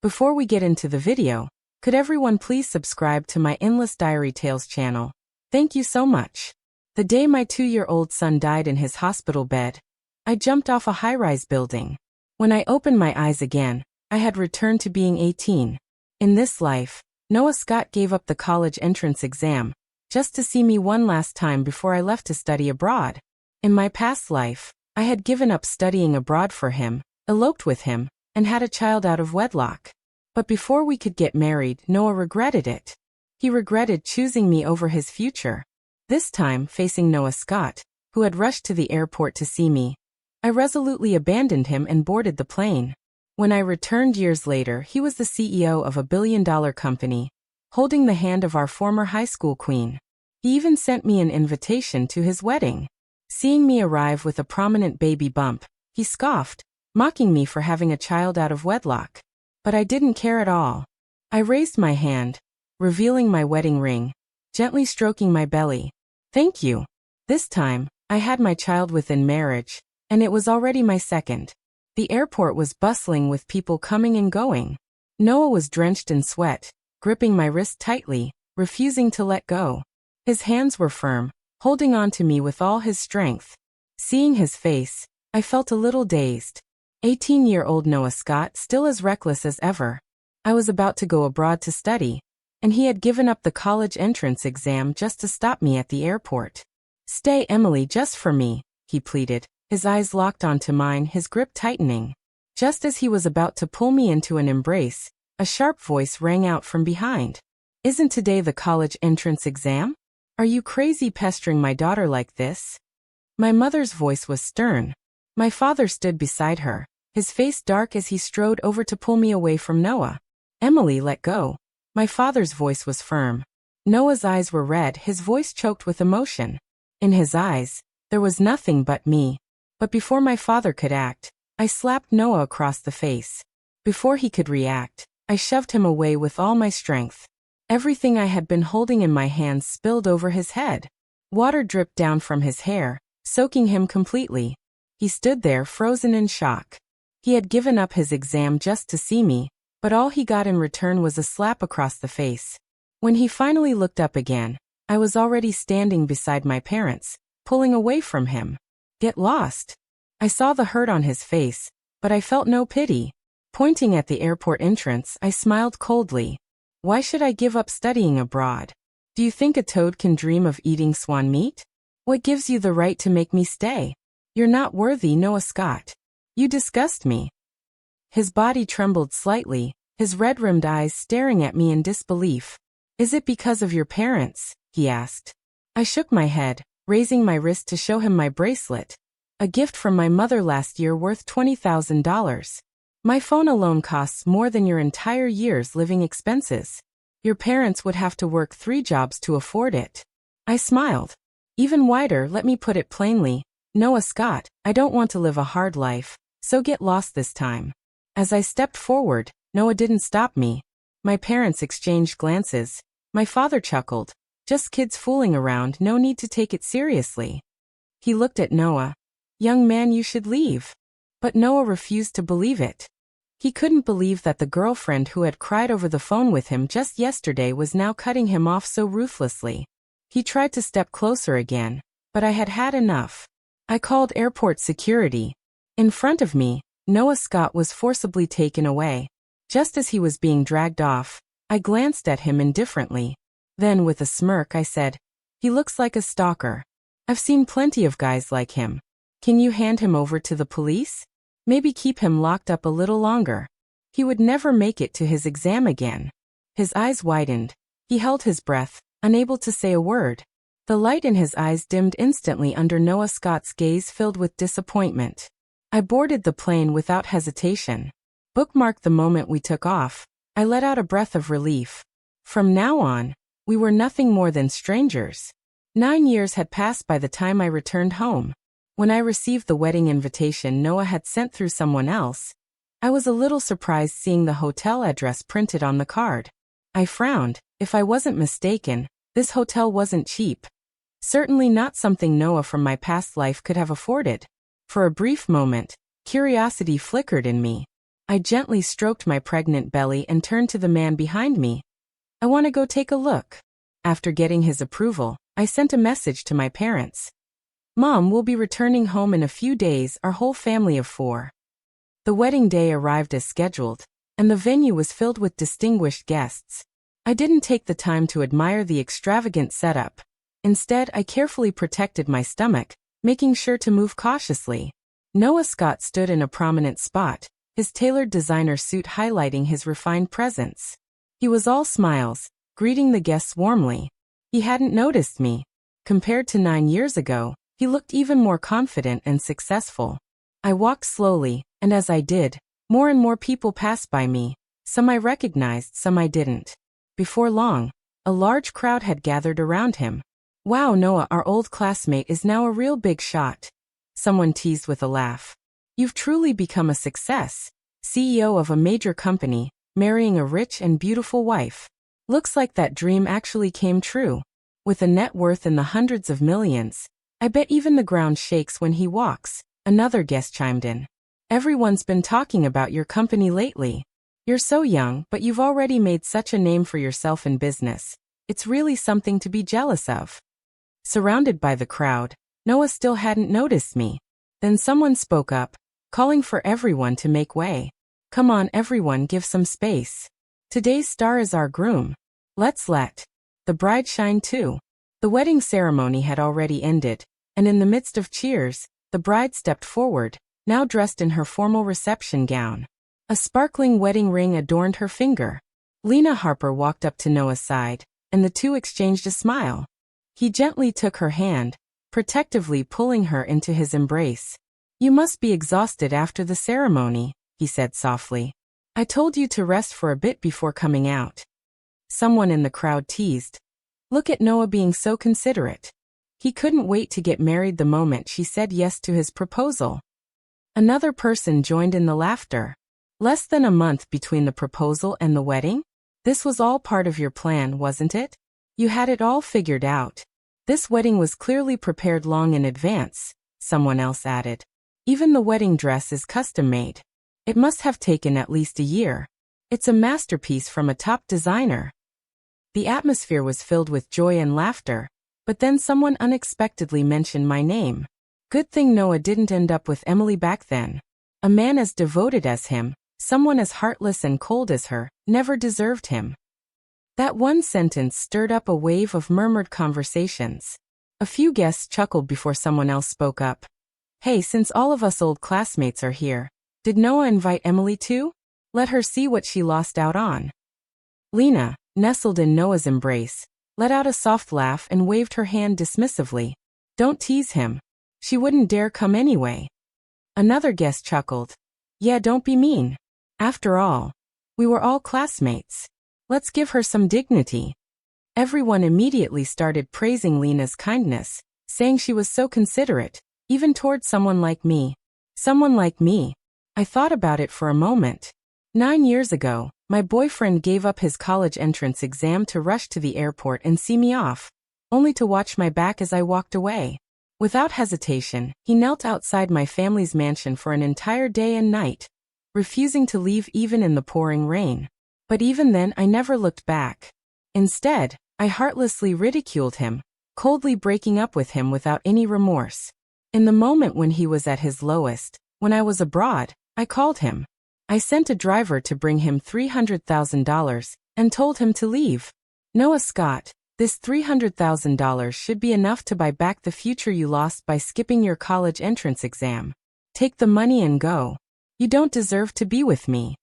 Before we get into the video, could everyone please subscribe to my Endless Diary Tales channel? Thank you so much. The day my 2-year-old son died in his hospital bed, I jumped off a high-rise building. When I opened my eyes again, I had returned to being 18. In this life, Noah Scott gave up the college entrance exam, just to see me one last time before I left to study abroad. In my past life, I had given up studying abroad for him, eloped with him, and had a child out of wedlock. But before we could get married, Noah regretted it. He regretted choosing me over his future. This time, facing Noah Scott, who had rushed to the airport to see me, I resolutely abandoned him and boarded the plane. When I returned years later, he was the CEO of a billion-dollar company, holding the hand of our former high school queen. He even sent me an invitation to his wedding. Seeing me arrive with a prominent baby bump, he scoffed, mocking me for having a child out of wedlock. But I didn't care at all. I raised my hand, revealing my wedding ring, gently stroking my belly. Thank you. This time, I had my child within marriage, and it was already my second. The airport was bustling with people coming and going. Noah was drenched in sweat, gripping my wrist tightly, refusing to let go. His hands were firm, holding on to me with all his strength. Seeing his face, I felt a little dazed. 18-year-old Noah Scott still as reckless as ever. I was about to go abroad to study, and he had given up the college entrance exam just to stop me at the airport. "Stay, Emily, just for me," he pleaded, his eyes locked onto mine, his grip tightening. Just as he was about to pull me into an embrace, a sharp voice rang out from behind. "Isn't today the college entrance exam? Are you crazy pestering my daughter like this?" My mother's voice was stern. My father stood beside her, his face dark as he strode over to pull me away from Noah. "Emily, let go." My father's voice was firm. Noah's eyes were red, his voice choked with emotion. In his eyes, there was nothing but me. But before my father could act, I slapped Noah across the face. Before he could react, I shoved him away with all my strength. Everything I had been holding in my hands spilled over his head. Water dripped down from his hair, soaking him completely. He stood there frozen in shock. He had given up his exam just to see me, but all he got in return was a slap across the face. When he finally looked up again, I was already standing beside my parents, pulling away from him. "Get lost." I saw the hurt on his face, but I felt no pity. Pointing at the airport entrance, I smiled coldly. "Why should I give up studying abroad? Do you think a toad can dream of eating swan meat? What gives you the right to make me stay? You're not worthy, Noah Scott. You disgust me." His body trembled slightly, his red-rimmed eyes staring at me in disbelief. "Is it because of your parents?" he asked. I shook my head, raising my wrist to show him my bracelet. "A gift from my mother last year worth $20,000. My phone alone costs more than your entire year's living expenses. Your parents would have to work 3 jobs to afford it." I smiled. "Even wider, let me put it plainly. Noah Scott, I don't want to live a hard life, so get lost this time." As I stepped forward, Noah didn't stop me. My parents exchanged glances. My father chuckled. "Just kids fooling around, no need to take it seriously." He looked at Noah. "Young man, you should leave." But Noah refused to believe it. He couldn't believe that the girlfriend who had cried over the phone with him just yesterday was now cutting him off so ruthlessly. He tried to step closer again, but I had had enough. I called airport security. In front of me, Noah Scott was forcibly taken away. Just as he was being dragged off, I glanced at him indifferently. Then with a smirk I said, "He looks like a stalker. I've seen plenty of guys like him. Can you hand him over to the police? Maybe keep him locked up a little longer. He would never make it to his exam again." His eyes widened. He held his breath, unable to say a word. The light in his eyes dimmed instantly under Noah Scott's gaze filled with disappointment. I boarded the plane without hesitation. Bookmarked the moment we took off, I let out a breath of relief. From now on, we were nothing more than strangers. 9 years had passed by the time I returned home. When I received the wedding invitation Noah had sent through someone else, I was a little surprised seeing the hotel address printed on the card. I frowned. If I wasn't mistaken, this hotel wasn't cheap. Certainly not something Noah from my past life could have afforded. For a brief moment, curiosity flickered in me. I gently stroked my pregnant belly and turned to the man behind me. I want to go take a look. After getting his approval, I sent a message to my parents. Mom will be returning home in a few days, our whole family of 4. The wedding day arrived as scheduled, and the venue was filled with distinguished guests. I didn't take the time to admire the extravagant setup. Instead, I carefully protected my stomach, making sure to move cautiously. Noah Scott stood in a prominent spot, his tailored designer suit highlighting his refined presence. He was all smiles, greeting the guests warmly. He hadn't noticed me. Compared to 9 years ago, he looked even more confident and successful. I walked slowly, and as I did, more and more people passed by me. Some I recognized, some I didn't. Before long, a large crowd had gathered around him. Wow, Noah, our old classmate, is now a real big shot. Someone teased with a laugh. You've truly become a success. CEO of a major company, marrying a rich and beautiful wife. Looks like that dream actually came true. With a net worth in the hundreds of millions, I bet even the ground shakes when he walks, another guest chimed in. Everyone's been talking about your company lately. You're so young, but you've already made such a name for yourself in business. It's really something to be jealous of. Surrounded by the crowd, Noah still hadn't noticed me. Then someone spoke up, calling for everyone to make way. Come on everyone, give some space. Today's star is our groom. Let's let the bride shine too. The wedding ceremony had already ended, and in the midst of cheers, the bride stepped forward, now dressed in her formal reception gown. A sparkling wedding ring adorned her finger. Lena Harper walked up to Noah's side, and the two exchanged a smile. He gently took her hand, protectively pulling her into his embrace. You must be exhausted after the ceremony, he said softly. I told you to rest for a bit before coming out. Someone in the crowd teased. Look at Noah being so considerate. He couldn't wait to get married the moment she said yes to his proposal. Another person joined in the laughter. Less than a month between the proposal and the wedding? This was all part of your plan, wasn't it? You had it all figured out. This wedding was clearly prepared long in advance, someone else added. Even the wedding dress is custom-made. It must have taken at least a year. It's a masterpiece from a top designer. The atmosphere was filled with joy and laughter, but then someone unexpectedly mentioned my name. Good thing Noah didn't end up with Emily back then. A man as devoted as him, someone as heartless and cold as her, never deserved him. That one sentence stirred up a wave of murmured conversations. A few guests chuckled before someone else spoke up. Hey, since all of us old classmates are here, did Noah invite Emily too? Let her see what she lost out on. Lena, nestled in Noah's embrace, let out a soft laugh and waved her hand dismissively. Don't tease him. She wouldn't dare come anyway. Another guest chuckled. Yeah, don't be mean. After all, we were all classmates. Let's give her some dignity. Everyone immediately started praising Lena's kindness, saying she was so considerate, even toward someone like me. Someone like me. I thought about it for a moment. 9 years ago, my boyfriend gave up his college entrance exam to rush to the airport and see me off, only to watch my back as I walked away. Without hesitation, he knelt outside my family's mansion for an entire day and night, refusing to leave even in the pouring rain. But even then I never looked back. Instead, I heartlessly ridiculed him, coldly breaking up with him without any remorse. In the moment when he was at his lowest, when I was abroad, I called him. I sent a driver to bring him $300,000 and told him to leave. Noah Scott, this $300,000 should be enough to buy back the future you lost by skipping your college entrance exam. Take the money and go. You don't deserve to be with me.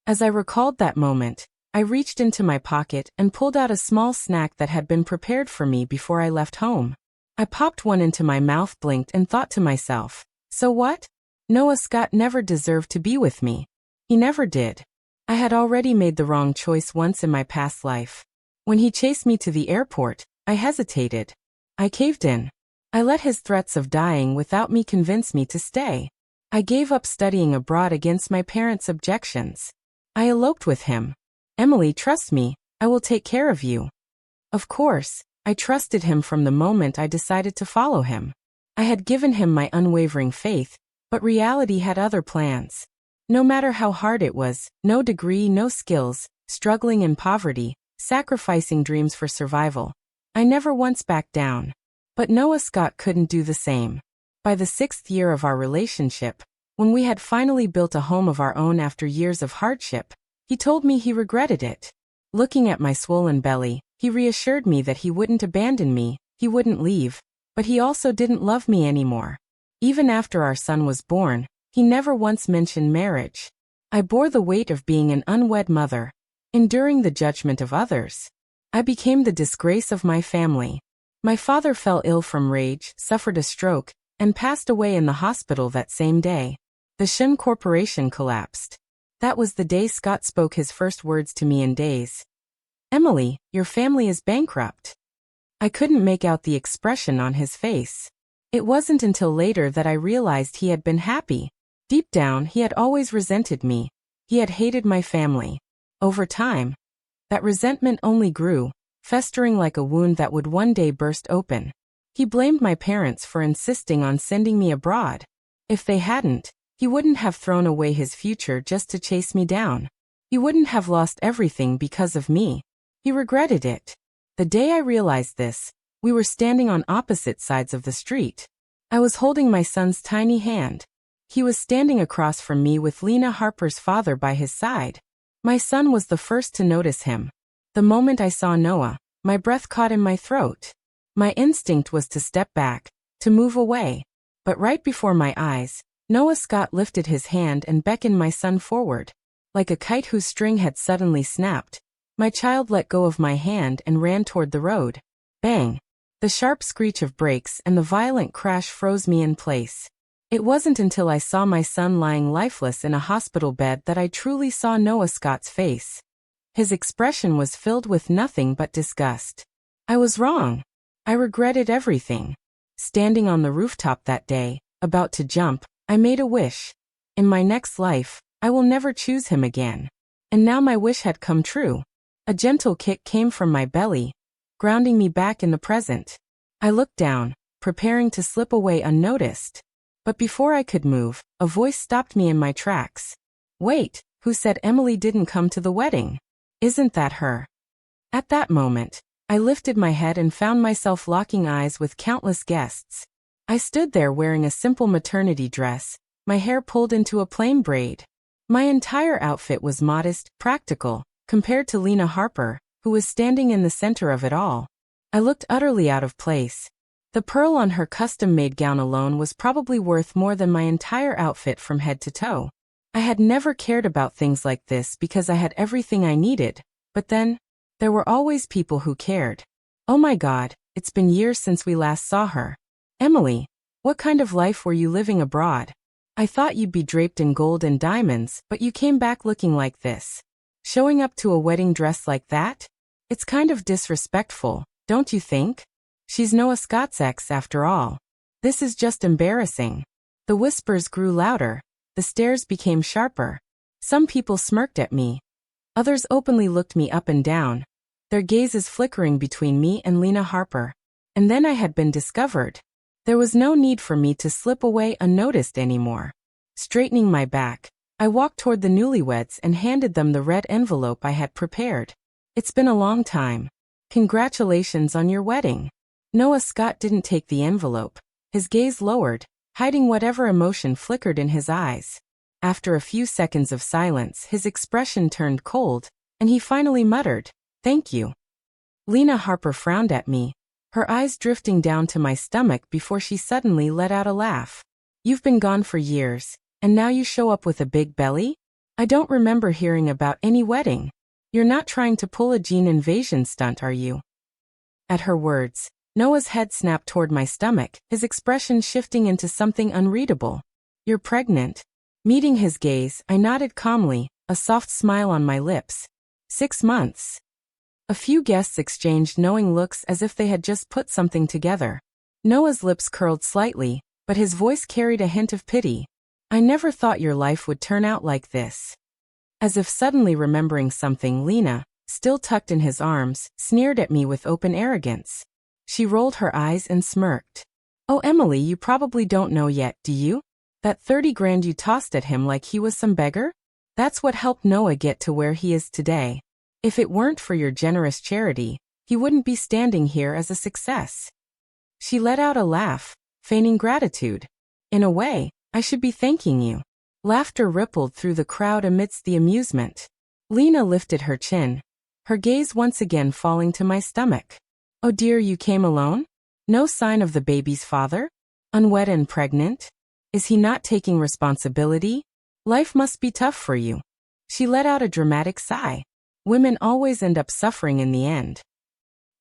As I recalled that moment, I reached into my pocket and pulled out a small snack that had been prepared for me before I left home. I popped one into my mouth, blinked, and thought to myself, so what? Noah Scott never deserved to be with me. He never did. I had already made the wrong choice once in my past life. When he chased me to the airport, I hesitated. I caved in. I let his threats of dying without me convince me to stay. I gave up studying abroad against my parents' objections. I eloped with him. Emily, trust me, I will take care of you. Of course, I trusted him from the moment I decided to follow him. I had given him my unwavering faith, but reality had other plans. No matter how hard it was, no degree, no skills, struggling in poverty, sacrificing dreams for survival, I never once backed down. But Noah Scott couldn't do the same. By the 6th year of our relationship, when we had finally built a home of our own after years of hardship, he told me he regretted it. Looking at my swollen belly, he reassured me that he wouldn't abandon me, he wouldn't leave, but he also didn't love me anymore. Even after our son was born, he never once mentioned marriage. I bore the weight of being an unwed mother, enduring the judgment of others. I became the disgrace of my family. My father fell ill from rage, suffered a stroke, and passed away in the hospital that same day. The Shun Corporation collapsed. That was the day Scott spoke his first words to me in days. "Emily, your family is bankrupt." I couldn't make out the expression on his face. It wasn't until later that I realized he had been happy. Deep down, he had always resented me. He had hated my family. Over time, that resentment only grew, festering like a wound that would one day burst open. He blamed my parents for insisting on sending me abroad. If they hadn't, he wouldn't have thrown away his future just to chase me down. He wouldn't have lost everything because of me. He regretted it. The day I realized this, we were standing on opposite sides of the street. I was holding my son's tiny hand. He was standing across from me with Lena Harper's father by his side. My son was the first to notice him. The moment I saw Noah, my breath caught in my throat. My instinct was to step back, to move away. But right before my eyes, Noah Scott lifted his hand and beckoned my son forward. Like a kite whose string had suddenly snapped, my child let go of my hand and ran toward the road. Bang! The sharp screech of brakes and the violent crash froze me in place. It wasn't until I saw my son lying lifeless in a hospital bed that I truly saw Noah Scott's face. His expression was filled with nothing but disgust. I was wrong. I regretted everything. Standing on the rooftop that day, about to jump, I made a wish. In my next life, I will never choose him again. And now my wish had come true. A gentle kick came from my belly, grounding me back in the present. I looked down, preparing to slip away unnoticed. But before I could move, a voice stopped me in my tracks. "Wait, who said Emily didn't come to the wedding? Isn't that her?" At that moment, I lifted my head and found myself locking eyes with countless guests. I stood there wearing a simple maternity dress, my hair pulled into a plain braid. My entire outfit was modest, practical, compared to Lena Harper, who was standing in the center of it all. I looked utterly out of place. The pearl on her custom-made gown alone was probably worth more than my entire outfit from head to toe. I had never cared about things like this because I had everything I needed, but then, there were always people who cared. Oh my God, it's been years since we last saw her. "Emily, what kind of life were you living abroad? I thought you'd be draped in gold and diamonds, but you came back looking like this. Showing up to a wedding dress like that? It's kind of disrespectful, don't you think? She's Noah Scott's ex after all. This is just embarrassing." The whispers grew louder. The stares became sharper. Some people smirked at me. Others openly looked me up and down, their gazes flickering between me and Lena Harper. And then I had been discovered. There was no need for me to slip away unnoticed anymore. Straightening my back, I walked toward the newlyweds and handed them the red envelope I had prepared. "It's been a long time. Congratulations on your wedding." Noah Scott didn't take the envelope. His gaze lowered, hiding whatever emotion flickered in his eyes. After a few seconds of silence, his expression turned cold, and he finally muttered, "Thank you." Lena Harper frowned at me, her eyes drifting down to my stomach before she suddenly let out a laugh. "You've been gone for years, and now you show up with a big belly? I don't remember hearing about any wedding. You're not trying to pull a gene invasion stunt, are you?" At her words, Noah's head snapped toward my stomach, his expression shifting into something unreadable. "You're pregnant." Meeting his gaze, I nodded calmly, a soft smile on my lips. 6 months. A few guests exchanged knowing looks as if they had just put something together. Noah's lips curled slightly, but his voice carried a hint of pity. "I never thought your life would turn out like this." As if suddenly remembering something, Lena, still tucked in his arms, sneered at me with open arrogance. She rolled her eyes and smirked. "Oh, Emily, you probably don't know yet, do you? That 30 grand you tossed at him like he was some beggar? That's what helped Noah get to where he is today. If it weren't for your generous charity, he wouldn't be standing here as a success. She let out a laugh, feigning gratitude. In a way, I should be thanking you. Laughter rippled through the crowd amidst the amusement. Lena lifted her chin, her gaze once again falling to my stomach. Oh dear, you came alone? No sign of the baby's father? Unwed and pregnant? Is he not taking responsibility? Life must be tough for you. She let out a dramatic sigh. Women always end up suffering in the end.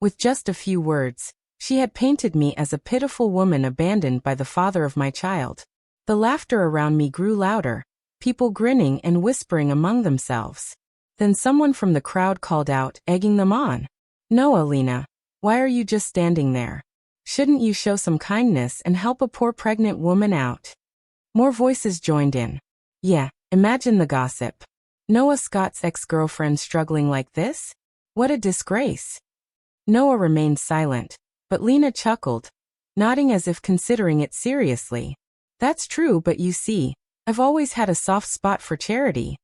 With just a few words, she had painted me as a pitiful woman abandoned by the father of my child. The laughter around me grew louder, people grinning and whispering among themselves. Then someone from the crowd called out, egging them on. No, Lena, why are you just standing there? Shouldn't you show some kindness and help a poor pregnant woman out? More voices joined in. Yeah, imagine the gossip. Noah Scott's ex-girlfriend struggling like this? What a disgrace. Noah remained silent, but Lena chuckled, nodding as if considering it seriously. That's true, but you see, I've always had a soft spot for charity.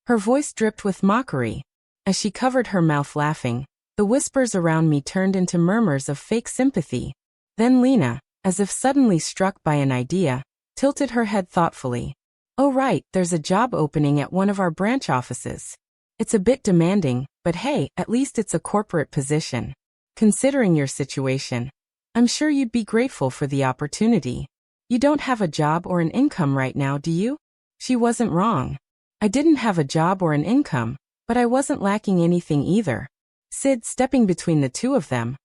Her voice dripped with mockery. As she covered her mouth laughing, the whispers around me turned into murmurs of fake sympathy. Then Lena, as if suddenly struck by an idea, tilted her head thoughtfully. Oh right, there's a job opening at one of our branch offices. It's a bit demanding, but hey, at least it's a corporate position. Considering your situation, I'm sure you'd be grateful for the opportunity. You don't have a job or an income right now, do you? She wasn't wrong. I didn't have a job or an income, but I wasn't lacking anything either. Sid stepping between the two of them.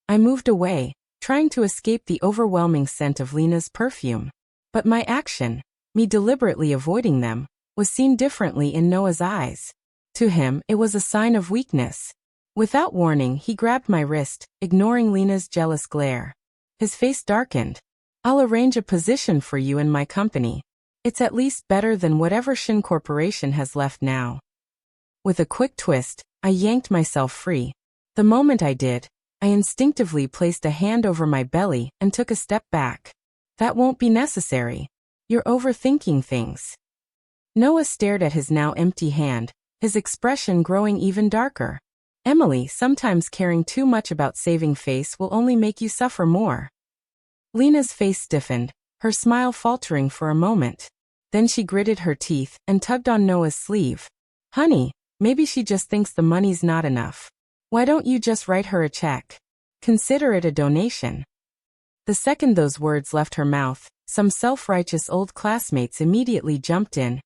I moved away, trying to escape the overwhelming scent of Lena's perfume. But my action, me deliberately avoiding them, was seen differently in Noah's eyes. To him, it was a sign of weakness. Without warning, he grabbed my wrist, ignoring Lena's jealous glare. His face darkened. I'll arrange a position for you in my company. It's at least better than whatever Shin Corporation has left now. With a quick twist, I yanked myself free. The moment I did, I instinctively placed a hand over my belly and took a step back. That won't be necessary. You're overthinking things. Noah stared at his now empty hand, his expression growing even darker. Emily, sometimes caring too much about saving face will only make you suffer more. Lena's face stiffened, her smile faltering for a moment. Then she gritted her teeth and tugged on Noah's sleeve. Honey, maybe she just thinks the money's not enough. Why don't you just write her a check? Consider it a donation. The second those words left her mouth, some self-righteous old classmates immediately jumped in,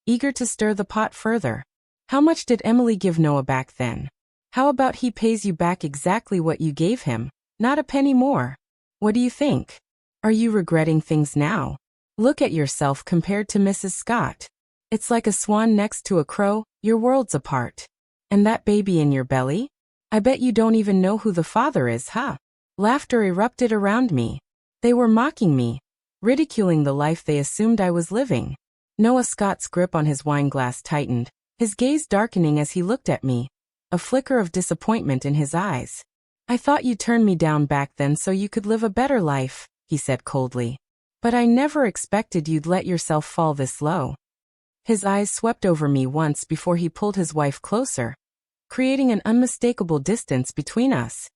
eager to stir the pot further. How much did Emily give Noah back then? How about he pays you back exactly what you gave him, not a penny more? What do you think? Are you regretting things now? Look at yourself compared to Mrs. Scott. It's like a swan next to a crow, your worlds apart. And that baby in your belly? I bet you don't even know who the father is, huh? Laughter erupted around me. They were mocking me, ridiculing the life they assumed I was living. Noah Scott's grip on his wineglass tightened, his gaze darkening as he looked at me, a flicker of disappointment in his eyes. I thought you turned me down back then so you could live a better life, he said coldly. But I never expected you'd let yourself fall this low. His eyes swept over me once before he pulled his wife closer, creating an unmistakable distance between us.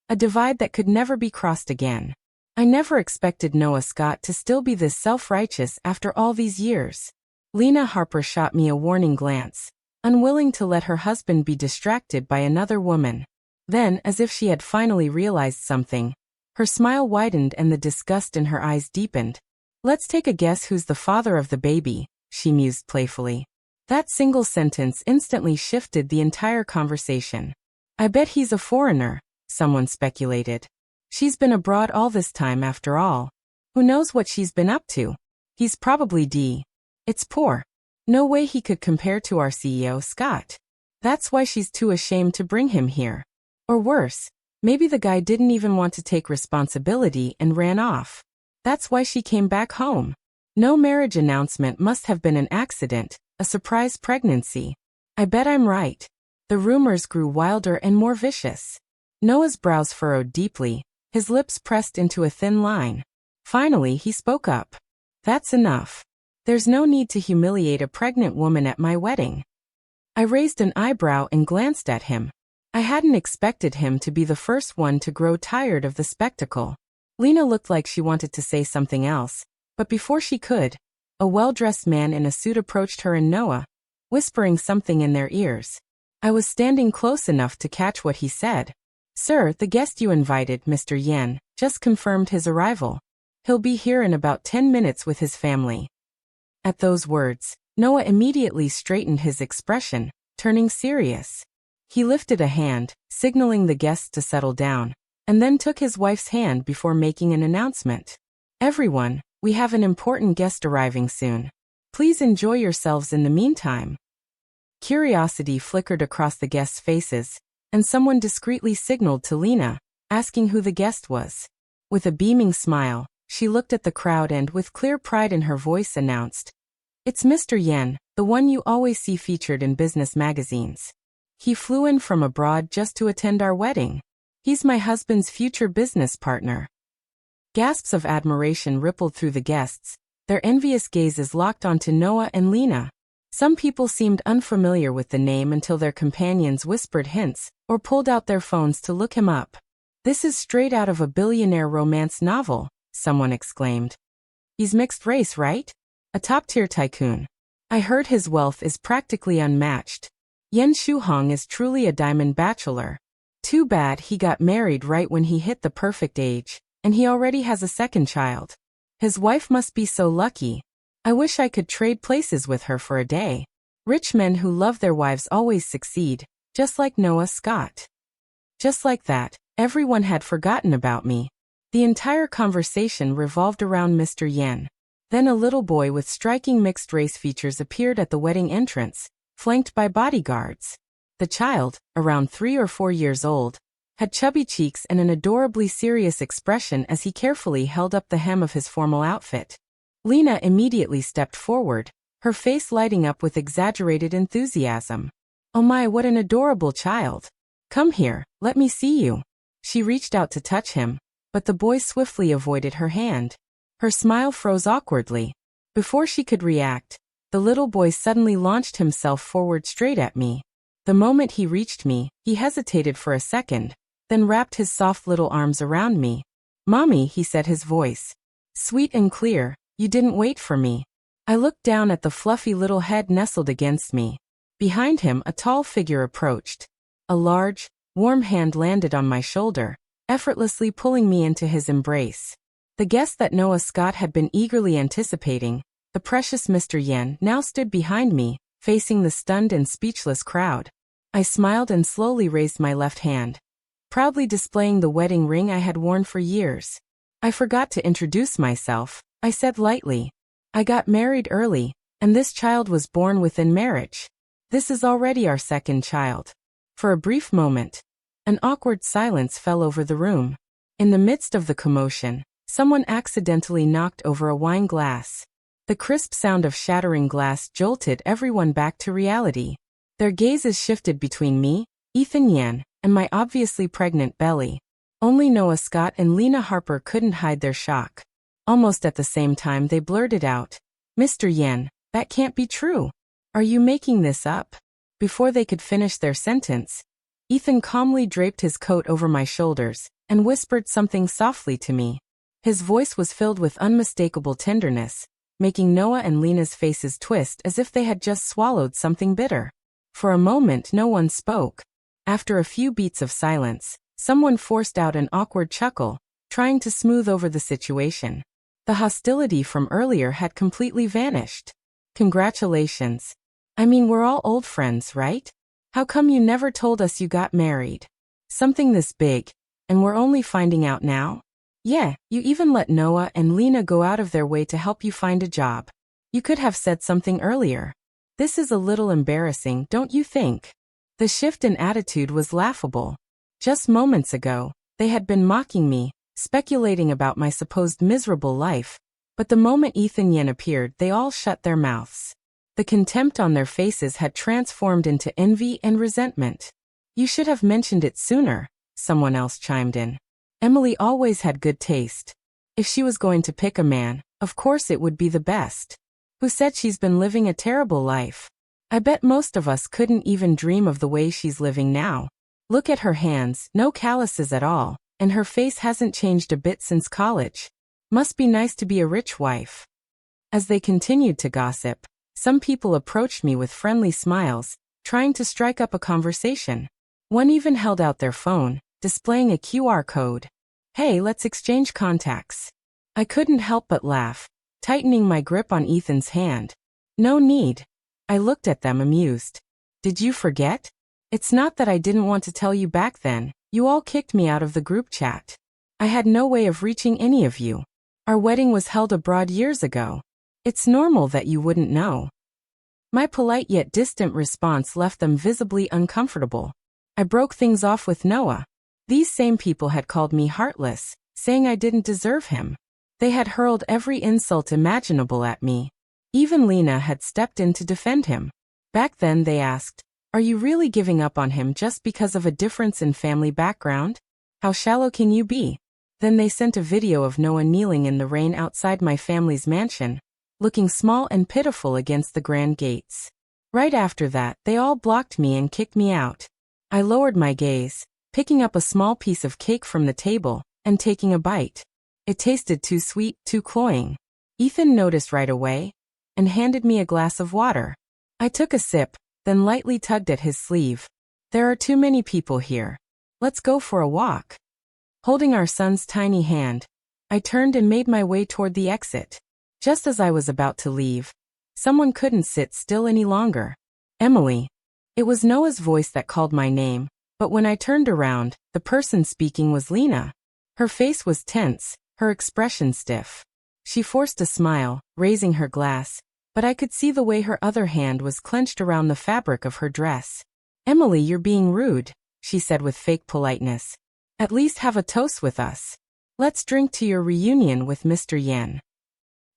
A divide that could never be crossed again. I never expected Noah Scott to still be this self-righteous after all these years. Lena Harper shot me a warning glance, unwilling to let her husband be distracted by another woman. Then, as if she had finally realized something, her smile widened and the disgust in her eyes deepened. Let's take a guess who's the father of the baby, she mused playfully. That single sentence instantly shifted the entire conversation. I bet he's a foreigner, someone speculated. She's been abroad all this time after all. Who knows what she's been up to? He's probably D. It's poor. No way he could compare to our CEO, Scott. That's why she's too ashamed to bring him here. Or worse, maybe the guy didn't even want to take responsibility and ran off. That's why she came back home. No marriage announcement must have been an accident, a surprise pregnancy. I bet I'm right. The rumors grew wilder and more vicious. Noah's brows furrowed deeply, his lips pressed into a thin line. Finally, he spoke up. That's enough. There's no need to humiliate a pregnant woman at my wedding. I raised an eyebrow and glanced at him. I hadn't expected him to be the first one to grow tired of the spectacle. Lena looked like she wanted to say something else, but before she could, a well-dressed man in a suit approached her and Noah, whispering something in their ears. I was standing close enough to catch what he said. "Sir, the guest you invited, Mr. Yen, just confirmed his arrival. He'll be here in about 10 minutes with his family." At those words, Noah immediately straightened his expression, turning serious. He lifted a hand, signaling the guests to settle down, and then took his wife's hand before making an announcement. "Everyone, we have an important guest arriving soon. Please enjoy yourselves in the meantime." Curiosity flickered across the guests' faces, and someone discreetly signaled to Lena, asking who the guest was. With a beaming smile, she looked at the crowd and, with clear pride in her voice, announced, "It's Mr. Yen, the one you always see featured in business magazines. He flew in from abroad just to attend our wedding. He's my husband's future business partner." Gasps of admiration rippled through the guests, their envious gazes locked onto Noah and Lena. Some people seemed unfamiliar with the name until their companions whispered hints or pulled out their phones to look him up. "This is straight out of a billionaire romance novel," someone exclaimed. "He's mixed race, right? A top-tier tycoon. I heard his wealth is practically unmatched. Yen Shuhong is truly a diamond bachelor. Too bad he got married right when he hit the perfect age, and he already has a second child. His wife must be so lucky. I wish I could trade places with her for a day. Rich men who love their wives always succeed, just like Noah Scott." Just like that, everyone had forgotten about me. The entire conversation revolved around Mr. Yen. Then a little boy with striking mixed-race features appeared at the wedding entrance, flanked by bodyguards. The child, around 3 or 4 years old, had chubby cheeks and an adorably serious expression as he carefully held up the hem of his formal outfit. Lena immediately stepped forward, her face lighting up with exaggerated enthusiasm. "Oh my, what an adorable child. Come here, let me see you." She reached out to touch him, but the boy swiftly avoided her hand. Her smile froze awkwardly. Before she could react, the little boy suddenly launched himself forward straight at me. The moment he reached me, he hesitated for a second, then wrapped his soft little arms around me. "Mommy," he said, his voice sweet and clear, "you didn't wait for me." I looked down at the fluffy little head nestled against me. Behind him, a tall figure approached. A large, warm hand landed on my shoulder, effortlessly pulling me into his embrace. The guest that Noah Scott had been eagerly anticipating, the precious Mr. Yen, now stood behind me, facing the stunned and speechless crowd. I smiled and slowly raised my left hand, proudly displaying the wedding ring I had worn for years. "I forgot to introduce myself," I said lightly. "I got married early, and this child was born within marriage. This is already our second child." For a brief moment, an awkward silence fell over the room. In the midst of the commotion, someone accidentally knocked over a wine glass. The crisp sound of shattering glass jolted everyone back to reality. Their gazes shifted between me, Ethan Yen, and my obviously pregnant belly. Only Noah Scott and Lena Harper couldn't hide their shock. Almost at the same time they blurted out, "Mr. Yen, that can't be true. Are you making this up?" Before they could finish their sentence, Ethan calmly draped his coat over my shoulders and whispered something softly to me. His voice was filled with unmistakable tenderness, making Noah and Lena's faces twist as if they had just swallowed something bitter. For a moment no one spoke. After a few beats of silence, someone forced out an awkward chuckle, trying to smooth over the situation. The hostility from earlier had completely vanished. "Congratulations. I mean, we're all old friends, right? How come you never told us you got married? Something this big, and we're only finding out now? Yeah, you even let Noah and Lena go out of their way to help you find a job. You could have said something earlier. This is a little embarrassing, don't you think?" The shift in attitude was laughable. Just moments ago, they had been mocking me, speculating about my supposed miserable life, but the moment Ethan Yen appeared, they all shut their mouths. The contempt on their faces had transformed into envy and resentment. "You should have mentioned it sooner," someone else chimed in. "Emily always had good taste. If she was going to pick a man, of course it would be the best." Who said she's been living a terrible life? I bet most of us couldn't even dream of the way she's living now. Look at her hands, no calluses at all, and her face hasn't changed a bit since college. Must be nice to be a rich wife. As they continued to gossip, some people approached me with friendly smiles, trying to strike up a conversation. One even held out their phone, displaying a QR code. Hey, let's exchange contacts. I couldn't help but laugh, tightening my grip on Ethan's hand. No need. I looked at them amused. Did you forget? It's not that I didn't want to tell you back then. You all kicked me out of the group chat. I had no way of reaching any of you. Our wedding was held abroad years ago. It's normal that you wouldn't know. My polite yet distant response left them visibly uncomfortable. I broke things off with Noah. These same people had called me heartless, saying I didn't deserve him. They had hurled every insult imaginable at me. Even Lena had stepped in to defend him. Back then they asked, "Are you really giving up on him just because of a difference in family background? How shallow can you be?" Then they sent a video of Noah kneeling in the rain outside my family's mansion, looking small and pitiful against the grand gates. Right after that, they all blocked me and kicked me out. I lowered my gaze, picking up a small piece of cake from the table, and taking a bite. It tasted too sweet, too cloying. Ethan noticed right away, and handed me a glass of water. I took a sip, then lightly tugged at his sleeve. "There are too many people here. Let's go for a walk." Holding our son's tiny hand, I turned and made my way toward the exit. Just as I was about to leave, someone couldn't sit still any longer. "Emily." It was Noah's voice that called my name, but when I turned around, the person speaking was Lena. Her face was tense, her expression stiff. She forced a smile, raising her glass, but I could see the way her other hand was clenched around the fabric of her dress. "Emily, you're being rude," she said with fake politeness. "At least have a toast with us. Let's drink to your reunion with Mr. Yen."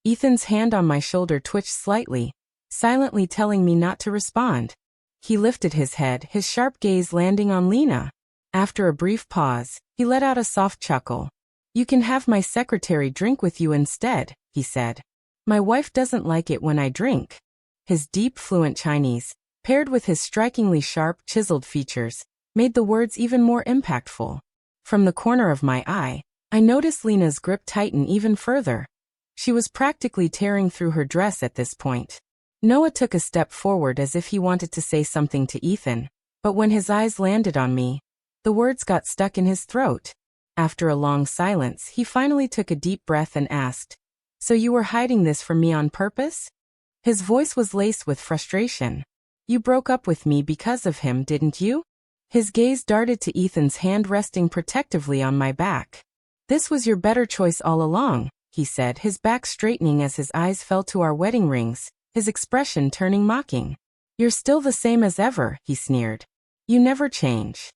Ethan's hand on my shoulder twitched slightly, silently telling me not to respond. He lifted his head, his sharp gaze landing on Lena. After a brief pause, he let out a soft chuckle. "You can have my secretary drink with you instead," he said. "My wife doesn't like it when I drink." His deep, fluent Chinese, paired with his strikingly sharp, chiseled features, made the words even more impactful. From the corner of my eye, I noticed Lena's grip tighten even further. She was practically tearing through her dress at this point. Noah took a step forward as if he wanted to say something to Ethan, but when his eyes landed on me, the words got stuck in his throat. After a long silence, he finally took a deep breath and asked, "So you were hiding this from me on purpose?" His voice was laced with frustration. "You broke up with me because of him, didn't you?" His gaze darted to Ethan's hand resting protectively on my back. "This was your better choice all along," he said, his back straightening as his eyes fell to our wedding rings, his expression turning mocking. "You're still the same as ever," he sneered. "You never change."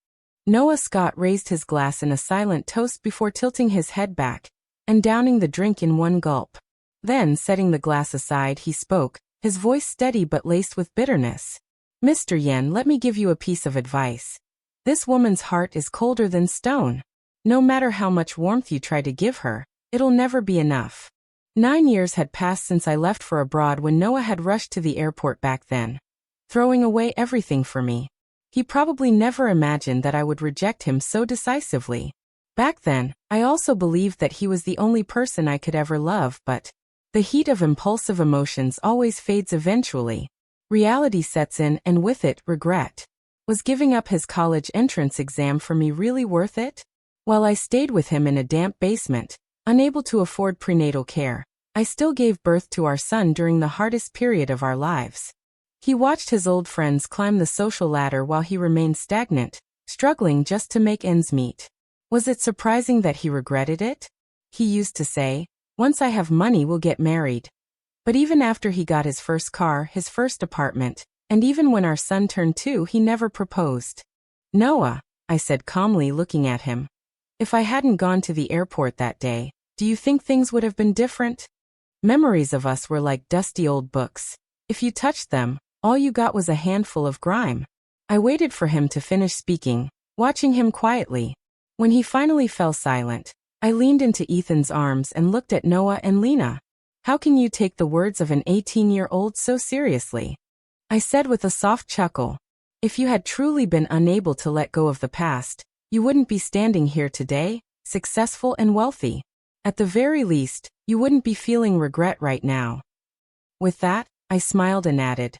Noah Scott raised his glass in a silent toast before tilting his head back and downing the drink in one gulp. Then, setting the glass aside, he spoke, his voice steady but laced with bitterness. "Mr. Yen, let me give you a piece of advice. This woman's heart is colder than stone. No matter how much warmth you try to give her, it'll never be enough." 9 years had passed since I left for abroad when Noah had rushed to the airport back then, throwing away everything for me. He probably never imagined that I would reject him so decisively. Back then, I also believed that he was the only person I could ever love, but the heat of impulsive emotions always fades eventually. Reality sets in, and with it, regret. Was giving up his college entrance exam for me really worth it? While I stayed with him in a damp basement, unable to afford prenatal care, I still gave birth to our son during the hardest period of our lives. He watched his old friends climb the social ladder while he remained stagnant, struggling just to make ends meet. Was it surprising that he regretted it? He used to say, "Once I have money, we'll get married." But even after he got his first car, his first apartment, and even when our son turned 2, he never proposed. "Noah," I said calmly, looking at him, "if I hadn't gone to the airport that day, do you think things would have been different?" Memories of us were like dusty old books. If you touched them, all you got was a handful of grime. I waited for him to finish speaking, watching him quietly. When he finally fell silent, I leaned into Ethan's arms and looked at Noah and Lena. How can you take the words of an 18-year-old so seriously? I said with a soft chuckle. If you had truly been unable to let go of the past, you wouldn't be standing here today, successful and wealthy. At the very least, you wouldn't be feeling regret right now. With that, I smiled and added,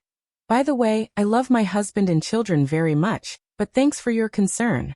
by the way, I love my husband and children very much, but thanks for your concern.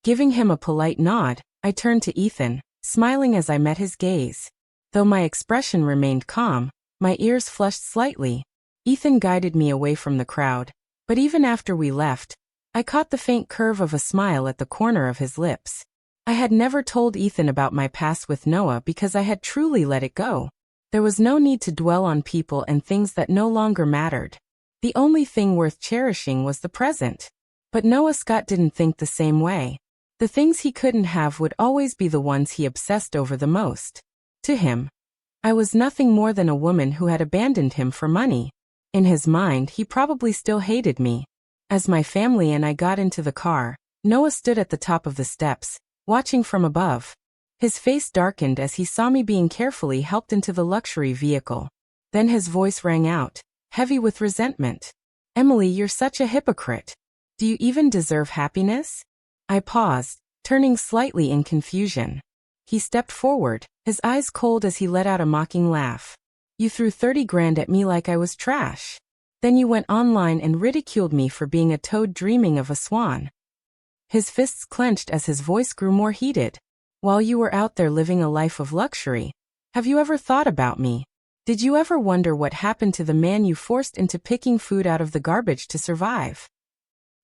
Giving him a polite nod, I turned to Ethan, smiling as I met his gaze. Though my expression remained calm, my ears flushed slightly. Ethan guided me away from the crowd, but even after we left, I caught the faint curve of a smile at the corner of his lips. I had never told Ethan about my past with Noah because I had truly let it go. There was no need to dwell on people and things that no longer mattered. The only thing worth cherishing was the present. But Noah Scott didn't think the same way. The things he couldn't have would always be the ones he obsessed over the most. To him, I was nothing more than a woman who had abandoned him for money. In his mind, he probably still hated me. As my family and I got into the car, Noah stood at the top of the steps, watching from above. His face darkened as he saw me being carefully helped into the luxury vehicle. Then his voice rang out, heavy with resentment. Emily, you're such a hypocrite. Do you even deserve happiness? I paused, turning slightly in confusion. He stepped forward, his eyes cold as he let out a mocking laugh. You threw 30 grand at me like I was trash. Then you went online and ridiculed me for being a toad dreaming of a swan. His fists clenched as his voice grew more heated. While you were out there living a life of luxury, have you ever thought about me? Did you ever wonder what happened to the man you forced into picking food out of the garbage to survive?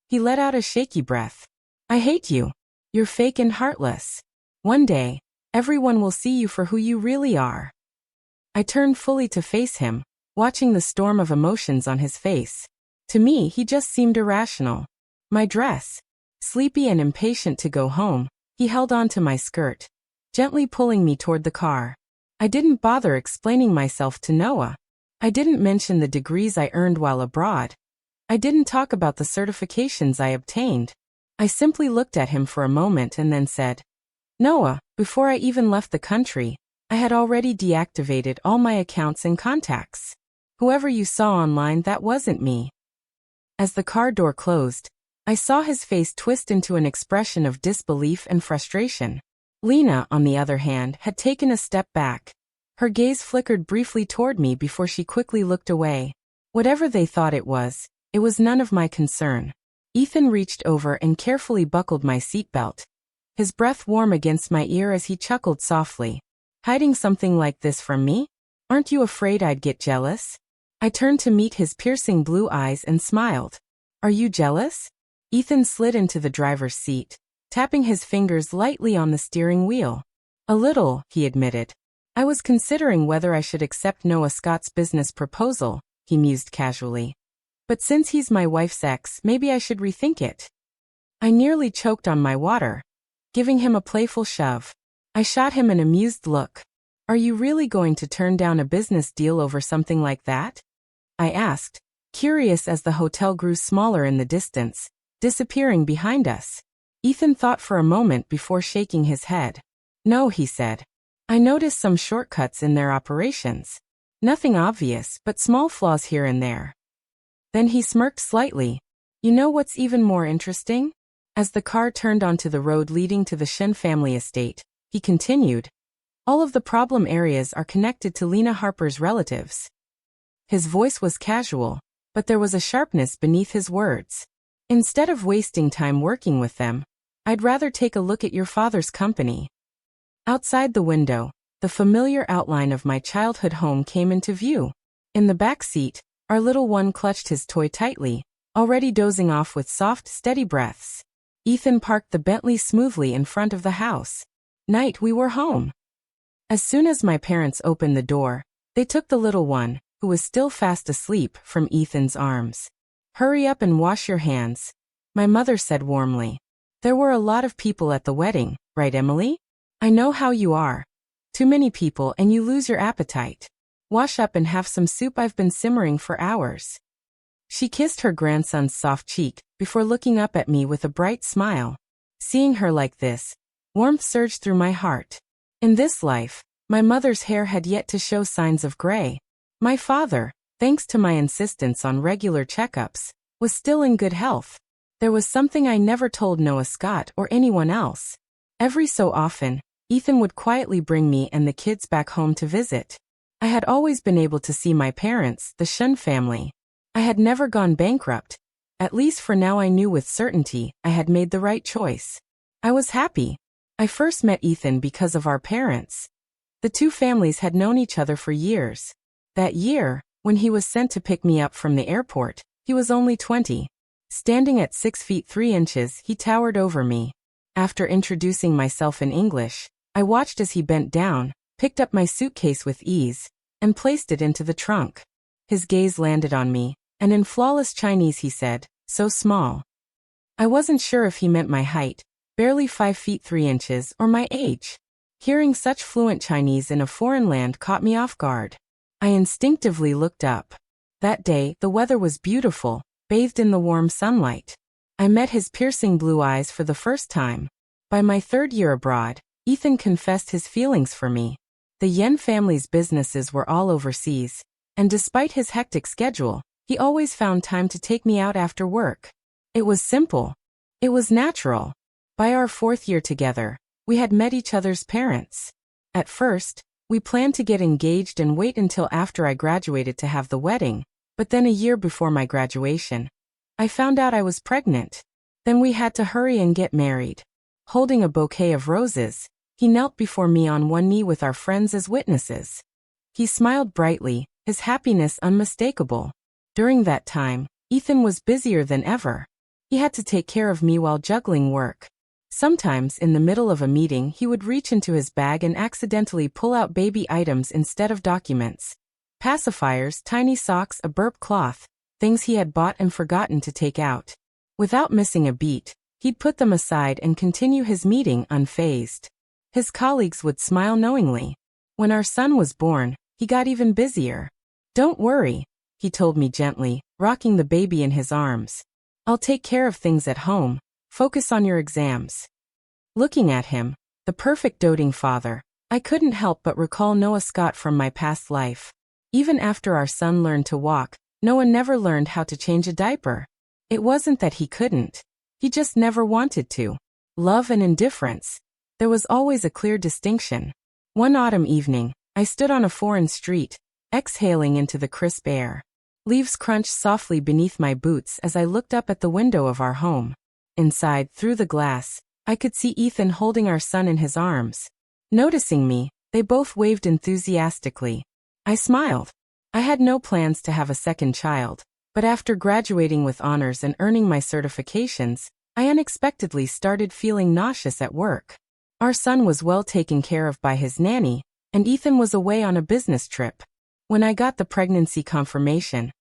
He let out a shaky breath. I hate you. You're fake and heartless. One day, everyone will see you for who you really are. I turned fully to face him, watching the storm of emotions on his face. To me, he just seemed irrational. My dress. Sleepy and impatient to go home, he held on to my skirt, gently pulling me toward the car. I didn't bother explaining myself to Noah. I didn't mention the degrees I earned while abroad. I didn't talk about the certifications I obtained. I simply looked at him for a moment and then said, Noah, before I even left the country, I had already deactivated all my accounts and contacts. Whoever you saw online, that wasn't me. As the car door closed, I saw his face twist into an expression of disbelief and frustration. Lena, on the other hand, had taken a step back. Her gaze flickered briefly toward me before she quickly looked away. Whatever they thought it was none of my concern. Ethan reached over and carefully buckled my seatbelt. His breath warm against my ear as he chuckled softly. Hiding something like this from me? Aren't you afraid I'd get jealous? I turned to meet his piercing blue eyes and smiled. Are you jealous? Ethan slid into the driver's seat, tapping his fingers lightly on the steering wheel. A little, he admitted. I was considering whether I should accept Noah Scott's business proposal, he mused casually. But since he's my wife's ex, maybe I should rethink it. I nearly choked on my water. Giving him a playful shove, I shot him an amused look. Are you really going to turn down a business deal over something like that? I asked, curious as the hotel grew smaller in the distance, disappearing behind us. Ethan thought for a moment before shaking his head. No, he said. I noticed some shortcuts in their operations. Nothing obvious, but small flaws here and there. Then he smirked slightly. You know what's even more interesting? As the car turned onto the road leading to the Shen family estate, he continued, all of the problem areas are connected to Lena Harper's relatives. His voice was casual, but there was a sharpness beneath his words. Instead of wasting time working with them, I'd rather take a look at your father's company. Outside the window, the familiar outline of my childhood home came into view. In the back seat, our little one clutched his toy tightly, already dozing off with soft, steady breaths. Ethan parked the Bentley smoothly in front of the house. Night, we were home. As soon as my parents opened the door, they took the little one, who was still fast asleep, from Ethan's arms. Hurry up and wash your hands, my mother said warmly. There were a lot of people at the wedding, right, Emily? I know how you are. Too many people and you lose your appetite. Wash up and have some soup, I've been simmering for hours. She kissed her grandson's soft cheek before looking up at me with a bright smile. Seeing her like this, warmth surged through my heart. In this life, My mother's hair had yet to show signs of gray. My father, thanks to my insistence on regular checkups, was still in good health. There was something I never told Noah Scott or anyone else. Every so often, Ethan would quietly bring me and the kids back home to visit. I had always been able to see my parents, the Shun family. I had never gone bankrupt. At least for now I knew with certainty I had made the right choice. I was happy. I first met Ethan because of our parents. The two families had known each other for years. That year, when he was sent to pick me up from the airport, he was only 20. Standing at 6 feet 3 inches, he towered over me. After introducing myself in English, I watched as he bent down, picked up my suitcase with ease, and placed it into the trunk. His gaze landed on me, and in flawless Chinese he said, "So small." I wasn't sure if he meant my height, barely 5 feet 3 inches, or my age. Hearing such fluent Chinese in a foreign land caught me off guard. I instinctively looked up. That day, the weather was beautiful, bathed in the warm sunlight. I met his piercing blue eyes for the first time. By my 3rd year abroad, Ethan confessed his feelings for me. The Yen family's businesses were all overseas, and despite his hectic schedule, he always found time to take me out after work. It was simple. It was natural. By our 4th year together, we had met each other's parents. At first, we planned to get engaged and wait until after I graduated to have the wedding, but then a year before my graduation, I found out I was pregnant. Then we had to hurry and get married. Holding a bouquet of roses, he knelt before me on one knee with our friends as witnesses. He smiled brightly, his happiness unmistakable. During that time, Ethan was busier than ever. He had to take care of me while juggling work. Sometimes in the middle of a meeting he would reach into his bag and accidentally pull out baby items instead of documents. Pacifiers, tiny socks, a burp cloth, things he had bought and forgotten to take out. Without missing a beat, he'd put them aside and continue his meeting unfazed. His colleagues would smile knowingly. When our son was born, he got even busier. "Don't worry," he told me gently, rocking the baby in his arms. "I'll take care of things at home. Focus on your exams." Looking at him, the perfect doting father, I couldn't help but recall Noah Scott from my past life. Even after our son learned to walk, Noah never learned how to change a diaper. It wasn't that he couldn't. He just never wanted to. Love and indifference. There was always a clear distinction. One autumn evening, I stood on a foreign street, exhaling into the crisp air. Leaves crunched softly beneath my boots as I looked up at the window of our home. Inside, through the glass, I could see Ethan holding our son in his arms. Noticing me, they both waved enthusiastically. I smiled. I had no plans to have a second child, but after graduating with honors and earning my certifications, I unexpectedly started feeling nauseous at work. Our son was well taken care of by his nanny, and Ethan was away on a business trip. When I got the pregnancy confirmation,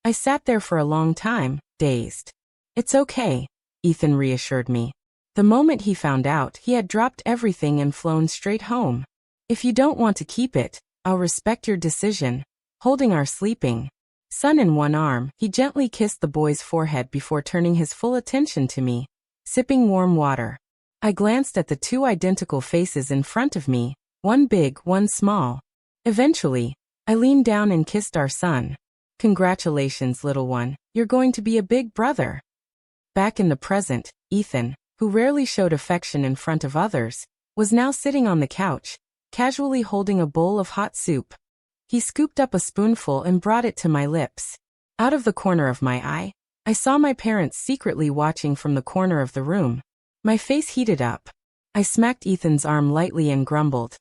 I sat there for a long time, dazed. "It's okay," Ethan reassured me. The moment he found out, he had dropped everything and flown straight home. "If you don't want to keep it, I'll respect your decision." Holding our sleeping son in one arm, he gently kissed the boy's forehead before turning his full attention to me, sipping warm water. I glanced at the two identical faces in front of me, one big, one small. Eventually, I leaned down and kissed our son. "Congratulations, little one, you're going to be a big brother." Back in the present, Ethan, who rarely showed affection in front of others, was now sitting on the couch, casually holding a bowl of hot soup. He scooped up a spoonful and brought it to my lips. Out of the corner of my eye, I saw my parents secretly watching from the corner of the room. My face heated up. I smacked Ethan's arm lightly and grumbled,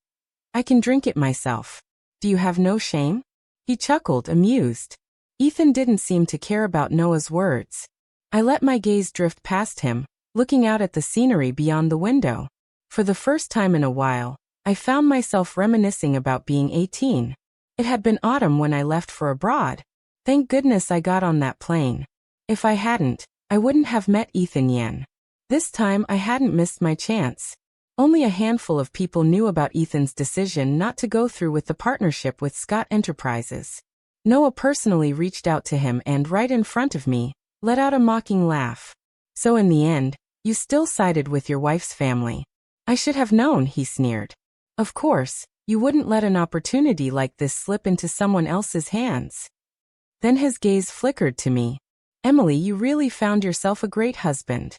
"I can drink it myself. Do you have no shame?" He chuckled, amused. Ethan didn't seem to care about Noah's words. I let my gaze drift past him, looking out at the scenery beyond the window. For the first time in a while, I found myself reminiscing about being 18. It had been autumn when I left for abroad. Thank goodness I got on that plane. If I hadn't, I wouldn't have met Ethan Yen. This time I hadn't missed my chance. Only a handful of people knew about Ethan's decision not to go through with the partnership with Scott Enterprises. Noah personally reached out to him and, right in front of me, let out a mocking laugh. "So in the end, you still sided with your wife's family." "I should have known," he sneered. "Of course, You wouldn't let an opportunity like this slip into someone else's hands. Then his gaze flickered to me. Emily, you really found yourself a great husband.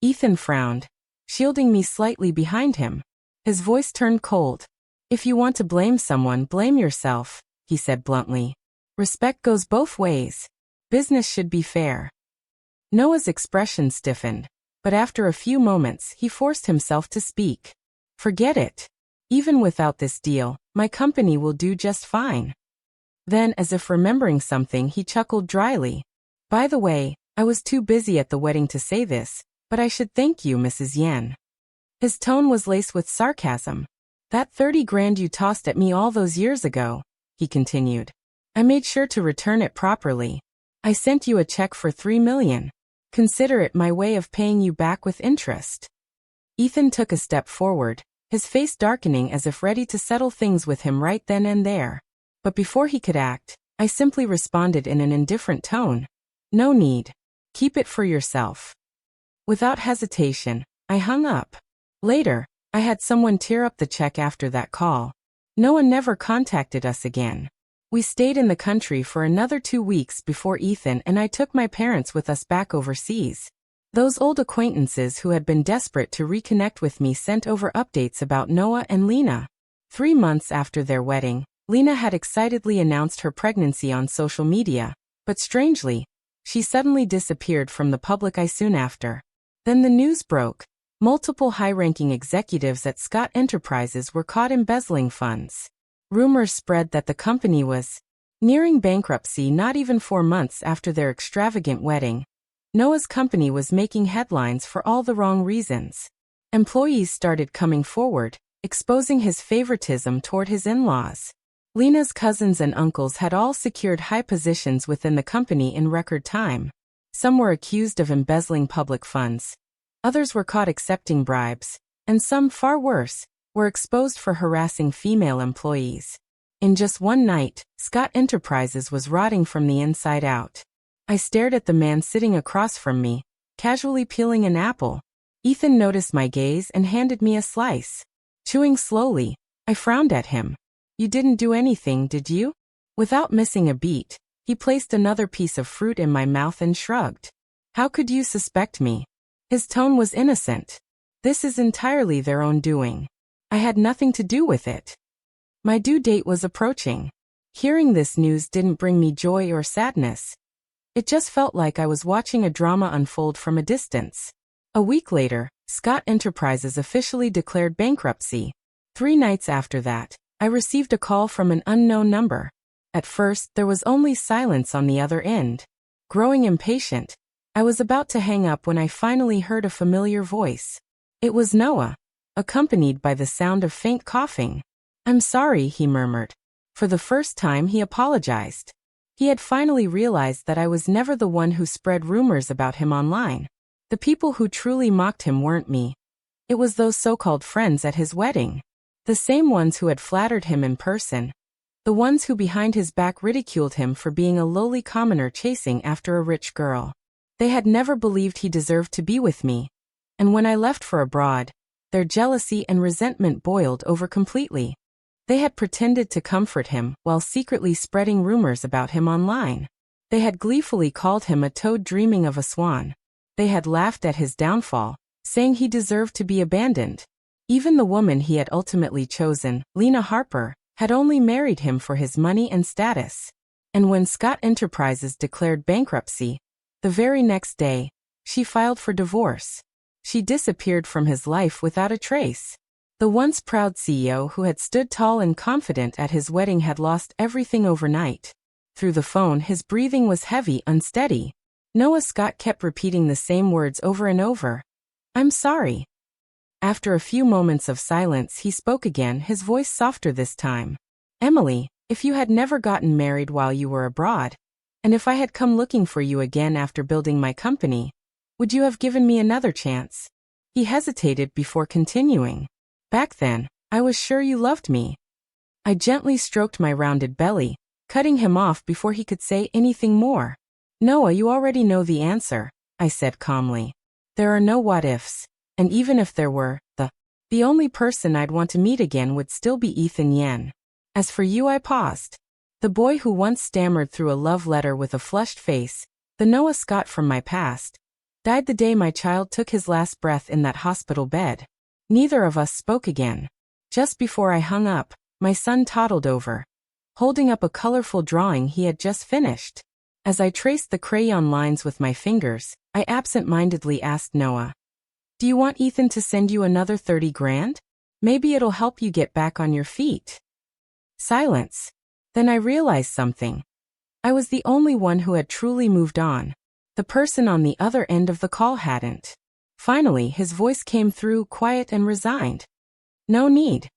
Ethan frowned, shielding me slightly behind him. His voice turned cold. If you want to blame someone, blame yourself, he said bluntly. Respect goes both ways. Business should be fair. Noah's expression stiffened, but after a few moments he forced himself to speak. Forget it. Even without this deal, my company will do just fine. Then, as if remembering something, he chuckled dryly. By the way, I was too busy at the wedding to say this, but I should thank you, Mrs. Yan. His tone was laced with sarcasm. That 30 grand you tossed at me all those years ago, he continued. I made sure to return it properly. I sent you a check for 3 million. Consider it my way of paying you back with interest. Ethan took a step forward, his face darkening as if ready to settle things with him right then and there. But before he could act, I simply responded in an indifferent tone. No need. Keep it for yourself. Without hesitation, I hung up. Later, I had someone tear up the check after that call. Noah never contacted us again. We stayed in the country for another 2 weeks before Ethan and I took my parents with us back overseas. Those old acquaintances who had been desperate to reconnect with me sent over updates about Noah and Lena. 3 months after their wedding, Lena had excitedly announced her pregnancy on social media, but strangely, she suddenly disappeared from the public eye soon after. Then the news broke. Multiple high-ranking executives at Scott Enterprises were caught embezzling funds. Rumors spread that the company was nearing bankruptcy not even 4 months after their extravagant wedding. Noah's company was making headlines for all the wrong reasons. Employees started coming forward, exposing his favoritism toward his in-laws. Lena's cousins and uncles had all secured high positions within the company in record time. Some were accused of embezzling public funds. Others were caught accepting bribes, and some, far worse, were exposed for harassing female employees. In just one night, Scott Enterprises was rotting from the inside out. I stared at the man sitting across from me, casually peeling an apple. Ethan noticed my gaze and handed me a slice. Chewing slowly, I frowned at him. You didn't do anything, did you? Without missing a beat, he placed another piece of fruit in my mouth and shrugged. How could you suspect me? His tone was innocent. This is entirely their own doing. I had nothing to do with it. My due date was approaching. Hearing this news didn't bring me joy or sadness. It just felt like I was watching a drama unfold from a distance. A week later, Scott Enterprises officially declared bankruptcy. 3 nights after that, I received a call from an unknown number. At first, there was only silence on the other end. Growing impatient, I was about to hang up when I finally heard a familiar voice. It was Noah, accompanied by the sound of faint coughing. I'm sorry, he murmured. For the first time, he apologized. He had finally realized that I was never the one who spread rumors about him online. The people who truly mocked him weren't me. It was those so-called friends at his wedding. The same ones who had flattered him in person. The ones who behind his back ridiculed him for being a lowly commoner chasing after a rich girl. They had never believed he deserved to be with me. And when I left for abroad, their jealousy and resentment boiled over completely. They had pretended to comfort him while secretly spreading rumors about him online. They had gleefully called him a toad dreaming of a swan. They had laughed at his downfall, saying he deserved to be abandoned. Even the woman he had ultimately chosen, Lena Harper, had only married him for his money and status. And when Scott Enterprises declared bankruptcy, the very next day, she filed for divorce. She disappeared from his life without a trace. The once proud CEO who had stood tall and confident at his wedding had lost everything overnight. Through the phone, his breathing was heavy, unsteady. Noah Scott kept repeating the same words over and over. I'm sorry. After a few moments of silence, he spoke again, his voice softer this time. Emily, if you had never gotten married while you were abroad, and if I had come looking for you again after building my company, would you have given me another chance? He hesitated before continuing. Back then, I was sure you loved me. I gently stroked my rounded belly, cutting him off before he could say anything more. Noah, you already know the answer, I said calmly. There are no what-ifs, and even if there were, the The only person I'd want to meet again would still be Ethan Yen. As for you, I paused. The boy who once stammered through a love letter with a flushed face, the Noah Scott from my past, died the day my child took his last breath in that hospital bed. Neither of us spoke again. Just before I hung up, my son toddled over, holding up a colorful drawing he had just finished. As I traced the crayon lines with my fingers, I absent-mindedly asked Noah, "Do you want Ethan to send you another 30 grand? Maybe it'll help you get back on your feet." Silence. Then I realized something. I was the only one who had truly moved on. The person on the other end of the call hadn't. Finally, his voice came through, quiet and resigned. "No need."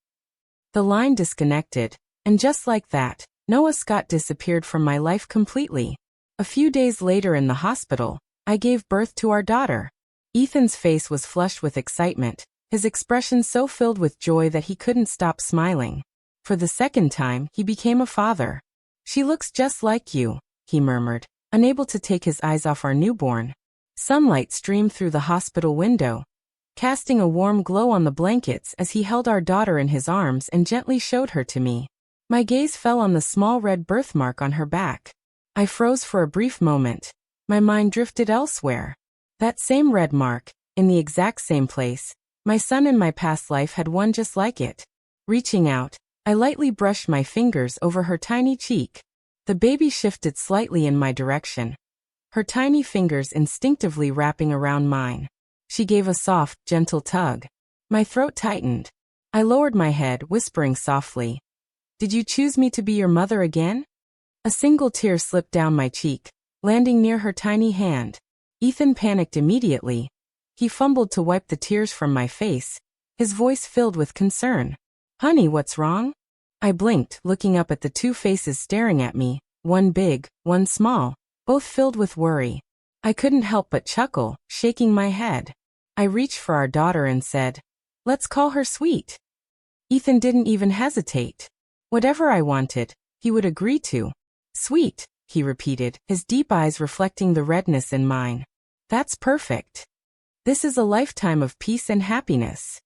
The line disconnected, and just like that, Noah Scott disappeared from my life completely. A few days later in the hospital, I gave birth to our daughter. Ethan's face was flushed with excitement, his expression so filled with joy that he couldn't stop smiling. For the second time, he became a father. "She looks just like you," he murmured, unable to take his eyes off our newborn. Sunlight streamed through the hospital window, casting a warm glow on the blankets as he held our daughter in his arms and gently showed her to me. My gaze fell on the small red birthmark on her back. I froze for a brief moment. My mind drifted elsewhere. That same red mark, in the exact same place, my son in my past life had one just like it. Reaching out, I lightly brushed my fingers over her tiny cheek. The baby shifted slightly in my direction, her tiny fingers instinctively wrapping around mine. She gave a soft, gentle tug. My throat tightened. I lowered my head, whispering softly, "Did you choose me to be your mother again?" A single tear slipped down my cheek, landing near her tiny hand. Ethan panicked immediately. He fumbled to wipe the tears from my face, his voice filled with concern. "Honey, what's wrong?" I blinked, looking up at the two faces staring at me, one big, one small, both filled with worry. I couldn't help but chuckle, shaking my head. I reached for our daughter and said, "Let's call her Sweet." Ethan didn't even hesitate. Whatever I wanted, he would agree to. "Sweet," he repeated, his deep eyes reflecting the redness in mine. "That's perfect. This is a lifetime of peace and happiness."